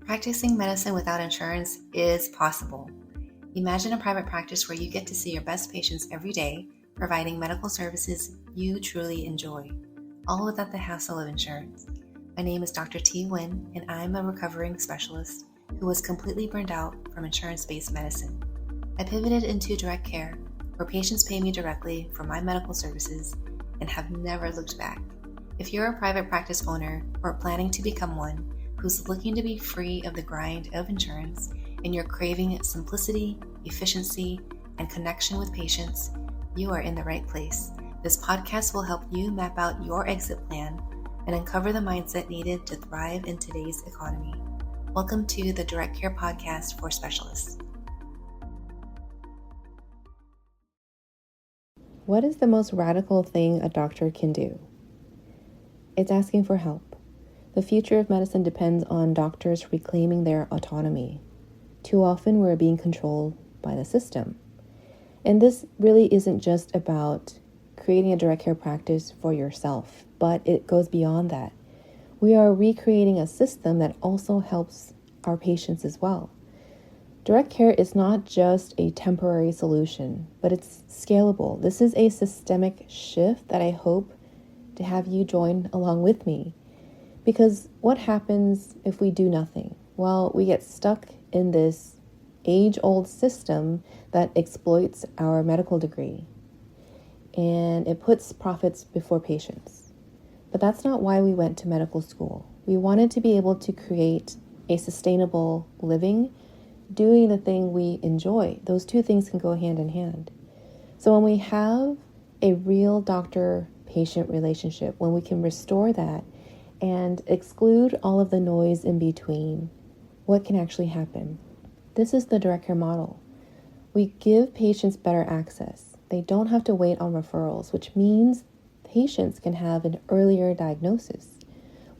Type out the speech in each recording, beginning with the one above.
Practicing medicine without insurance is possible. Imagine a private practice where you get to see your best patients every day, providing medical services you truly enjoy, all without the hassle of insurance. My name is Dr. T. Nguyen, and I'm a recovering specialist who was completely burned out from insurance-based medicine. I pivoted into direct care, where patients pay me directly for my medical services and have never looked back. If you're a private practice owner or planning to become one who's looking to be free of the grind of insurance and you're craving simplicity, efficiency, and connection with patients, you are in the right place. This podcast will help you map out your exit plan and uncover the mindset needed to thrive in today's economy. Welcome to the Direct Care Podcast for Specialists. What is the most radical thing a doctor can do? It's asking for help. The future of medicine depends on doctors reclaiming their autonomy. Too often we're being controlled by the system. And this really isn't just about creating a direct care practice for yourself, but it goes beyond that. We are recreating a system that also helps our patients as well. Direct care is not just a temporary solution, but it's scalable. This is a systemic shift that I hope to have you join along with me. Because what happens if we do nothing? Well, we get stuck in this age-old system that exploits our medical degree. And it puts profits before patients. But that's not why we went to medical school. We wanted to be able to create a sustainable living, doing the thing we enjoy. Those two things can go hand in hand. So when we have a real doctor-patient relationship, when we can restore that and exclude all of the noise in between, what can actually happen? This is the direct care model. We give patients better access. They don't have to wait on referrals, which means patients can have an earlier diagnosis.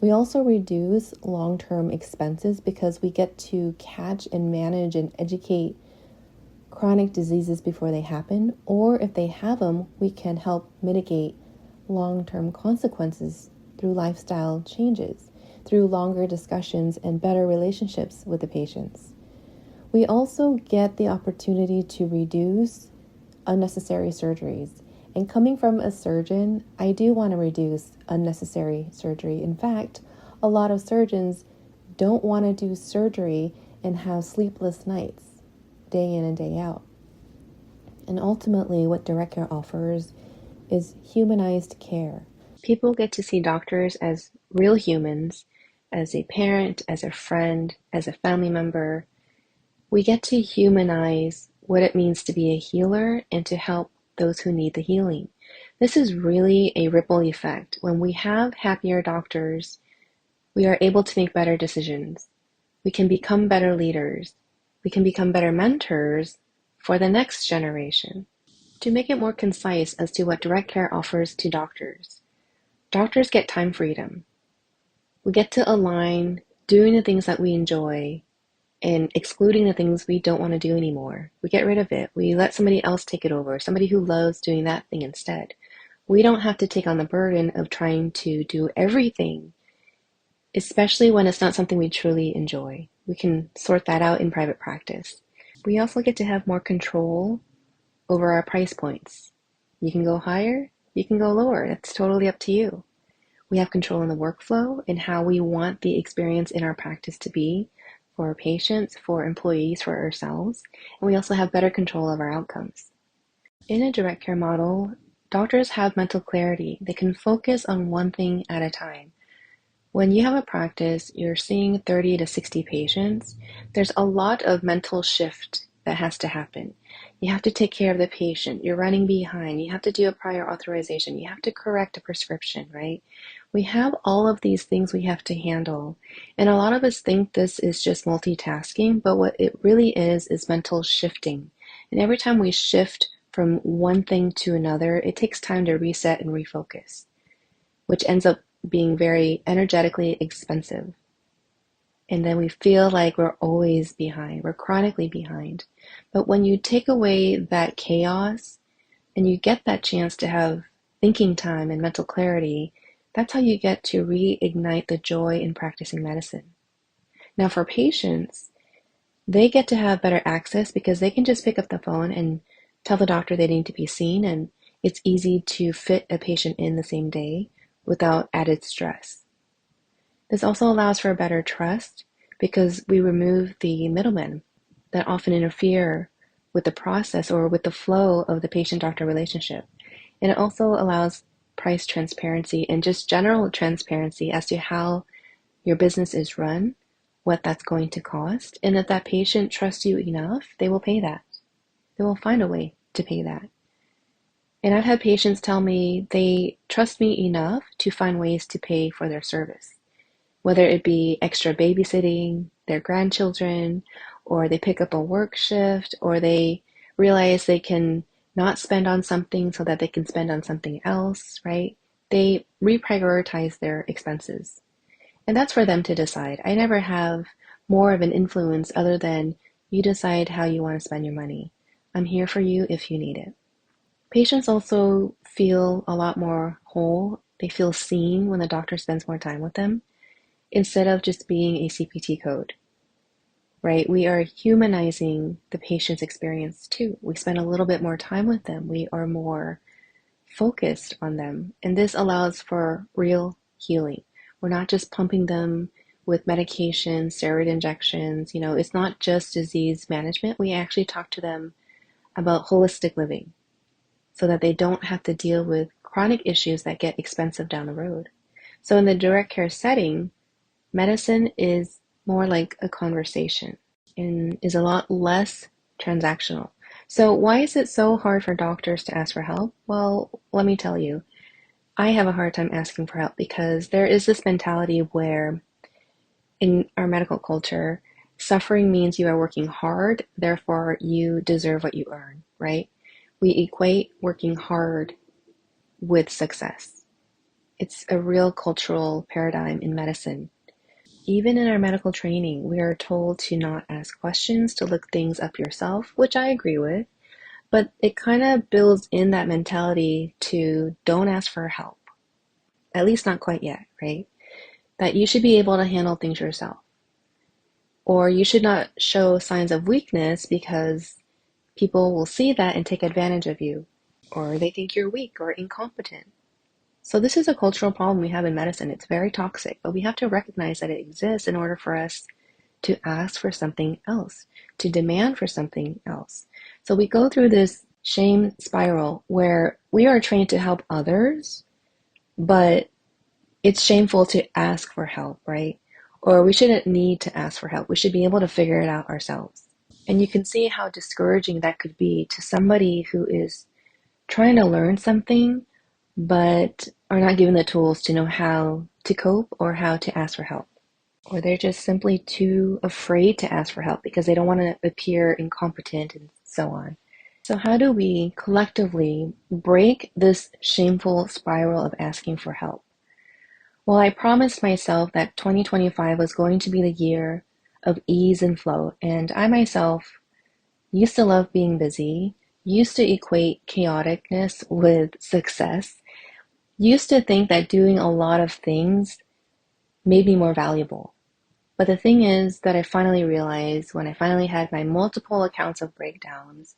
We also reduce long-term expenses because we get to catch and manage and educate chronic diseases before they happen, or if they have them, we can help mitigate long-term consequences through lifestyle changes, through longer discussions and better relationships with the patients. We also get the opportunity to reduce unnecessary surgeries. And coming from a surgeon, I do want to reduce unnecessary surgery. In fact, a lot of surgeons don't want to do surgery and have sleepless nights, day in and day out. And ultimately, what direct care offers is humanized care. People get to see doctors as real humans, as a parent, as a friend, as a family member. We get to humanize what it means to be a healer and to help those who need the healing. This is really a ripple effect. When we have happier doctors, we are able to make better decisions. We can become better leaders. We can become better mentors for the next generation. To make it more concise as to what direct care offers to doctors, doctors get time freedom. We get to align doing the things that we enjoy and excluding the things we don't want to do anymore. We get rid of it. We let somebody else take it over, somebody who loves doing that thing instead. We don't have to take on the burden of trying to do everything, especially when it's not something we truly enjoy. We can sort that out in private practice. We also get to have more control over our price points. You can go higher, you can go lower. It's totally up to you. We have control in the workflow and how we want the experience in our practice to be for our patients, for employees, for ourselves. And we also have better control of our outcomes. In a direct care model, doctors have mental clarity. They can focus on one thing at a time. When you have a practice, you're seeing 30 to 60 patients, there's a lot of mental shift that has to happen. You have to take care of the patient. You're running behind. You have to do a prior authorization. You have to correct a prescription, right? We have all of these things we have to handle. And a lot of us think this is just multitasking, but what it really is mental shifting. And every time we shift from one thing to another, it takes time to reset and refocus, which ends up being very energetically expensive. And then we feel like we're always behind. We're chronically behind. But when you take away that chaos and you get that chance to have thinking time and mental clarity, that's how you get to reignite the joy in practicing medicine. Now, for patients, they get to have better access because they can just pick up the phone and tell the doctor they need to be seen, and it's easy to fit a patient in the same day without added stress. This also allows for a better trust because we remove the middlemen that often interfere with the process or with the flow of the patient-doctor relationship. And it also allows price transparency and just general transparency as to how your business is run, what that's going to cost, and if that patient trusts you enough, they will pay that. They will find a way to pay that. And I've had patients tell me they trust me enough to find ways to pay for their service, whether it be extra babysitting their grandchildren, or they pick up a work shift, or they realize they can not spend on something so that they can spend on something else, right? They reprioritize their expenses. And that's for them to decide. I never have more of an influence other than you decide how you want to spend your money. I'm here for you if you need it. Patients also feel a lot more whole. They feel seen when the doctor spends more time with them instead of just being a CPT code, right? We are humanizing the patient's experience too. We spend a little bit more time with them. We are more focused on them. And this allows for real healing. We're not just pumping them with medication, steroid injections. It's not just disease management. We actually talk to them about holistic living so that they don't have to deal with chronic issues that get expensive down the road. So in the direct care setting, medicine is more like a conversation and is a lot less transactional. So why is it so hard for doctors to ask for help? Well, let me tell you, I have a hard time asking for help because there is this mentality where in our medical culture, suffering means you are working hard, therefore you deserve what you earn, right? We equate working hard with success. It's a real cultural paradigm in medicine. Even in our medical training, we are told to not ask questions, to look things up yourself, which I agree with, but it kind of builds in that mentality to don't ask for help. At least not quite yet, right? That you should be able to handle things yourself. Or you should not show signs of weakness because people will see that and take advantage of you. Or they think you're weak or incompetent. So this is a cultural problem we have in medicine. It's very toxic, but we have to recognize that it exists in order for us to ask for something else, to demand for something else. So we go through this shame spiral where we are trained to help others, but it's shameful to ask for help, right? Or we shouldn't need to ask for help. We should be able to figure it out ourselves. And you can see how discouraging that could be to somebody who is trying to learn something, but are not given the tools to know how to cope or how to ask for help. Or they're just simply too afraid to ask for help because they don't want to appear incompetent and so on. So how do we collectively break this shameful spiral of asking for help? Well, I promised myself that 2025 was going to be the year of ease and flow, and I myself used to love being busy, used to equate chaoticness with success, used to think that doing a lot of things made me more valuable. But the thing is that I finally realized when I finally had my multiple accounts of breakdowns,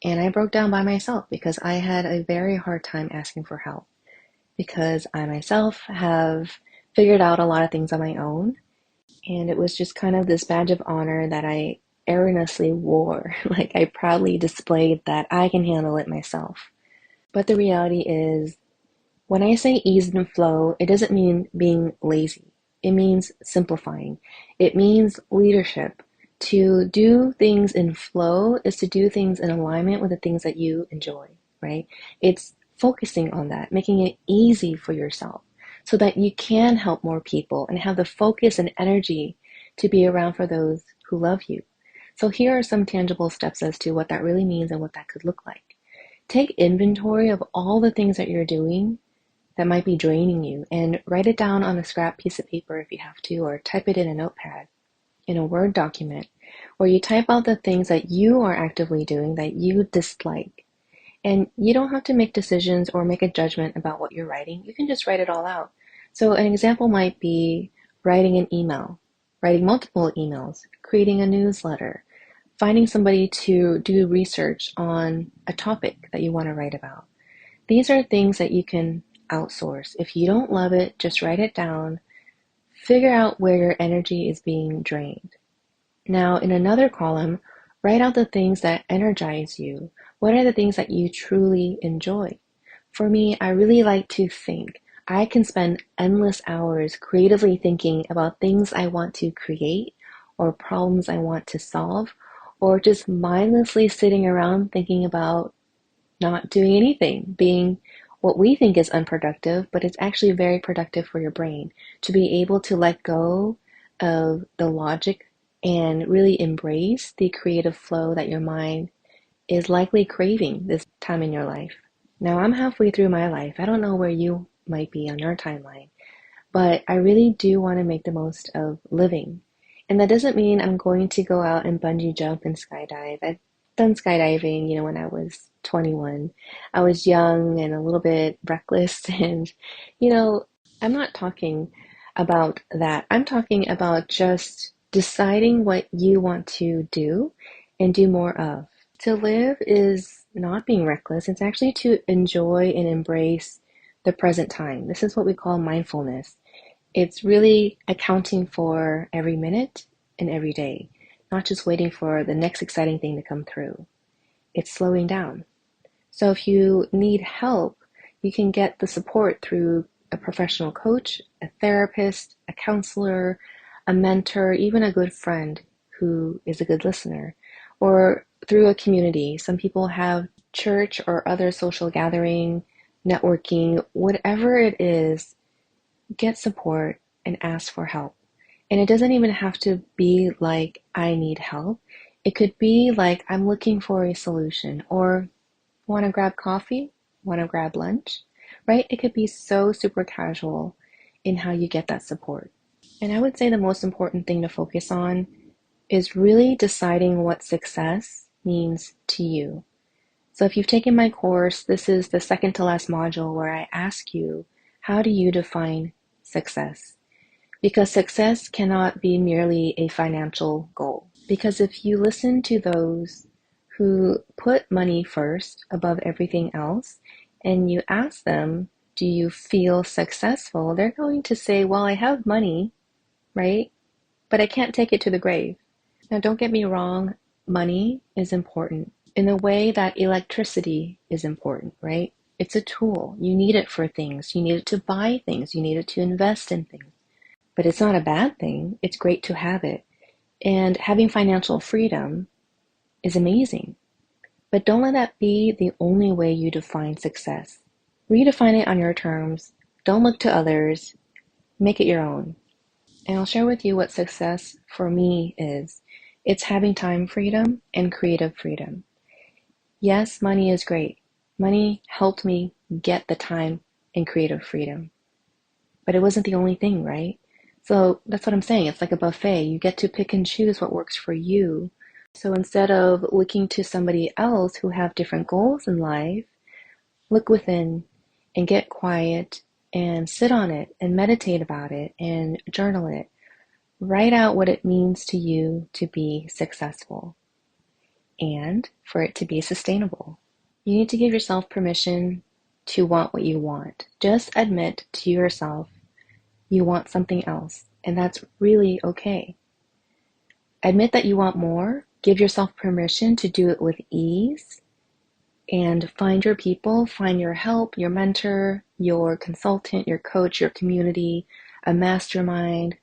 and I broke down by myself because I had a very hard time asking for help because I myself have figured out a lot of things on my own. And it was just kind of this badge of honor that I erroneously wore. Like I proudly displayed that I can handle it myself. But the reality is, when I say ease and flow, it doesn't mean being lazy. It means simplifying. It means leadership. To do things in flow is to do things in alignment with the things that you enjoy, right? It's focusing on that, making it easy for yourself so that you can help more people and have the focus and energy to be around for those who love you. So here are some tangible steps as to what that really means and what that could look like. Take inventory of all the things that you're doing that might be draining you and write it down on a scrap piece of paper if you have to, or type it in a notepad, in a Word document, where you type out the things that you are actively doing that you dislike. And you don't have to make decisions or make a judgment about what you're writing. You can just write it all out. So an example might be writing an email. writing multiple emails, creating a newsletter, finding somebody to do research on a topic that you want to write about. These are things that you can outsource. If you don't love it, just write it down. Figure out where your energy is being drained. Now, in another column, write out the things that energize you. What are the things that you truly enjoy? For me, I really like to think. I can spend endless hours creatively thinking about things I want to create or problems I want to solve, or just mindlessly sitting around thinking about not doing anything, being what we think is unproductive, but it's actually very productive for your brain to be able to let go of the logic and really embrace the creative flow that your mind is likely craving this time in your life. Now, I'm halfway through my life. I don't know where you might be on your timeline, but I really do want to make the most of living. And that doesn't mean I'm going to go out and bungee jump and skydive. I've done skydiving, when I was 21. I was young and a little bit reckless. And, you know, I'm not talking about that. I'm talking about just deciding what you want to do and do more of. To live is not being reckless. It's actually to enjoy and embrace the present time. This is what we call mindfulness. It's really accounting for every minute and every day, not just waiting for the next exciting thing to come through. It's slowing down. So if you need help, you can get the support through a professional coach, a therapist, a counselor, a mentor, even a good friend who is a good listener, or through a community. Some people have church or other social gathering, networking, whatever it is. Get support and ask for help. And it doesn't even have to be like, I need help. It could be like, I'm looking for a solution, or want to grab coffee, want to grab lunch, right? It could be so super casual in how you get that support. And I would say the most important thing to focus on is really deciding what success means to you. So if you've taken my course, this is the second to last module where I ask you, how do you define success? Because success cannot be merely a financial goal. Because if you listen to those who put money first above everything else, and you ask them, do you feel successful? They're going to say, well, I have money, right? But I can't take it to the grave. Now, don't get me wrong, money is important in the way that electricity is important, right? It's a tool. You need it for things. You need it to buy things. You need it to invest in things. But it's not a bad thing. It's great to have it. And having financial freedom is amazing. But don't let that be the only way you define success. Redefine it on your terms. Don't look to others. Make it your own. And I'll share with you what success for me is. It's having time freedom and creative freedom. Yes, money is great. Money helped me get the time and creative freedom. But it wasn't the only thing, right? So that's what I'm saying. It's like a buffet. You get to pick and choose what works for you. So instead of looking to somebody else who have different goals in life, look within and get quiet and sit on it and meditate about it and journal it. Write out what it means to you to be successful and for it to be sustainable. You need to give yourself permission to want what you want. Just admit to yourself you want something else, and that's really okay. Admit that you want more. Give yourself permission to do it with ease, and find your people, find your help, your mentor, your consultant, your coach, your community, a mastermind,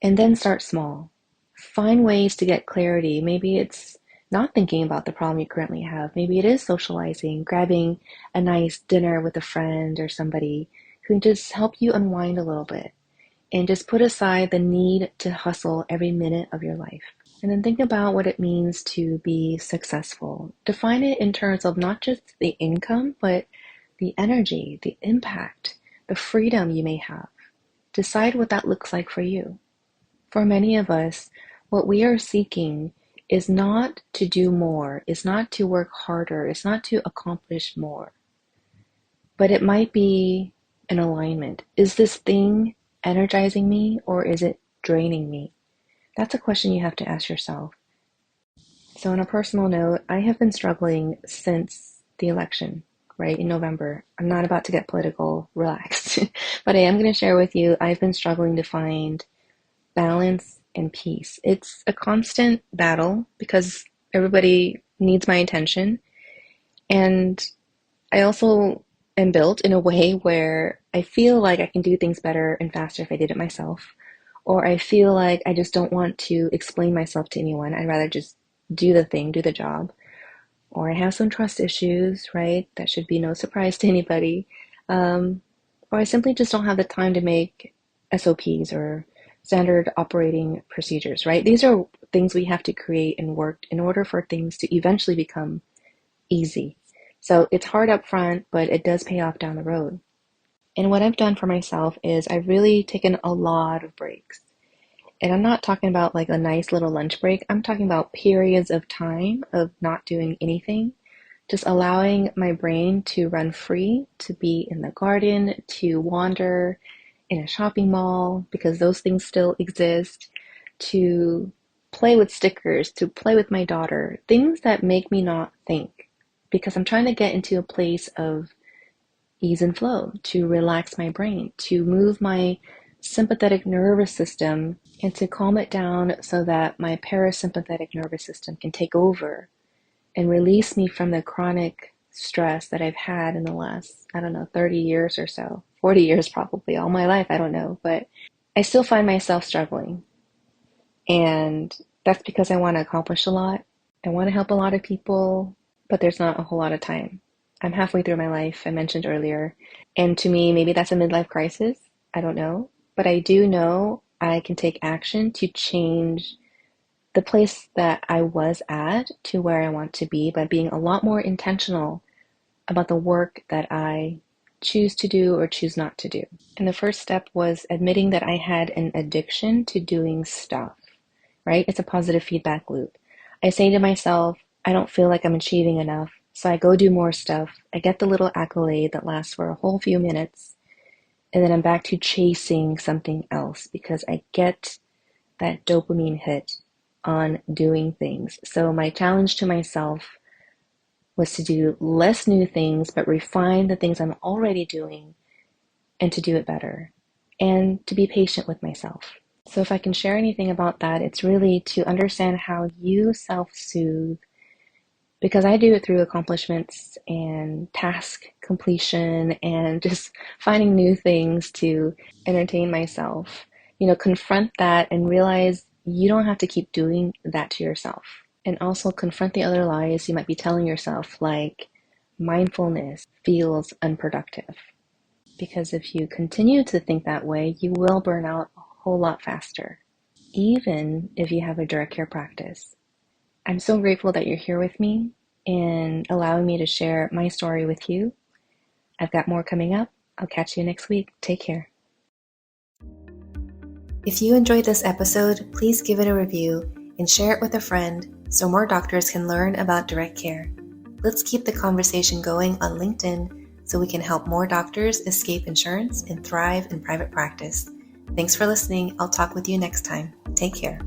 and then start small. Find ways to get clarity. Maybe it's not thinking about the problem you currently have. Maybe it is socializing, grabbing a nice dinner with a friend or somebody who can just help you unwind a little bit. And just put aside the need to hustle every minute of your life. And then think about what it means to be successful. Define it in terms of not just the income, but the energy, the impact, the freedom you may have. Decide what that looks like for you. For many of us, what we are seeking is not to do more, is not to work harder, is not to accomplish more. But it might be an alignment. Is this thing energizing me or is it draining me? That's a question you have to ask yourself. So on a personal note, I have been struggling since the election, right, in November. I'm not about to get political, relax. But I am going to share with you, I've been struggling to find balance and peace. It's a constant battle because everybody needs my attention. And I also am built in a way where I feel like I can do things better and faster if I did it myself. Or I feel like I just don't want to explain myself to anyone. I'd rather just do the thing, do the job. Or I have some trust issues, right? That should be no surprise to anybody. Um, or I simply just don't have the time to make SOPs or standard operating procedures, right? These are things we have to create and work in order for things to eventually become easy. So it's hard up front, but it does pay off down the road. And what I've done for myself is I've really taken a lot of breaks. And I'm not talking about like a nice little lunch break. I'm talking about periods of time of not doing anything, just allowing my brain to run free, to be in the garden, to wander in a shopping mall, because those things still exist, to play with stickers, to play with my daughter, things that make me not think, because I'm trying to get into a place of ease and flow, to relax my brain, to move my sympathetic nervous system and to calm it down so that my parasympathetic nervous system can take over and release me from the chronic stress that I've had in the last, I don't know, 30 years or so, 40 years probably, all my life, I don't know, but I still find myself struggling. And that's because I want to accomplish a lot. I want to help a lot of people, but there's not a whole lot of time. I'm halfway through my life, I mentioned earlier. And to me, maybe that's a midlife crisis. I don't know. But I do know I can take action to change the place that I was at to where I want to be by being a lot more intentional about the work that I choose to do or choose not to do. And the first step was admitting that I had an addiction to doing stuff, right? It's a positive feedback loop. I say to myself, I don't feel like I'm achieving enough. So I go do more stuff. I get the little accolade that lasts for a whole few minutes. And then I'm back to chasing something else because I get that dopamine hit on doing things. So my challenge to myself was to do less new things, but refine the things I'm already doing and to do it better and to be patient with myself. So if I can share anything about that, it's really to understand how you self-soothe, because I do it through accomplishments and task completion and just finding new things to entertain myself. Confront that and realize you don't have to keep doing that to yourself. And also confront the other lies you might be telling yourself, like mindfulness feels unproductive. Because if you continue to think that way, you will burn out a whole lot faster, even if you have a direct care practice. I'm so grateful that you're here with me and allowing me to share my story with you. I've got more coming up. I'll catch you next week. Take care. If you enjoyed this episode, please give it a review and share it with a friend so more doctors can learn about direct care. Let's keep the conversation going on LinkedIn so we can help more doctors escape insurance and thrive in private practice. Thanks for listening. I'll talk with you next time. Take care.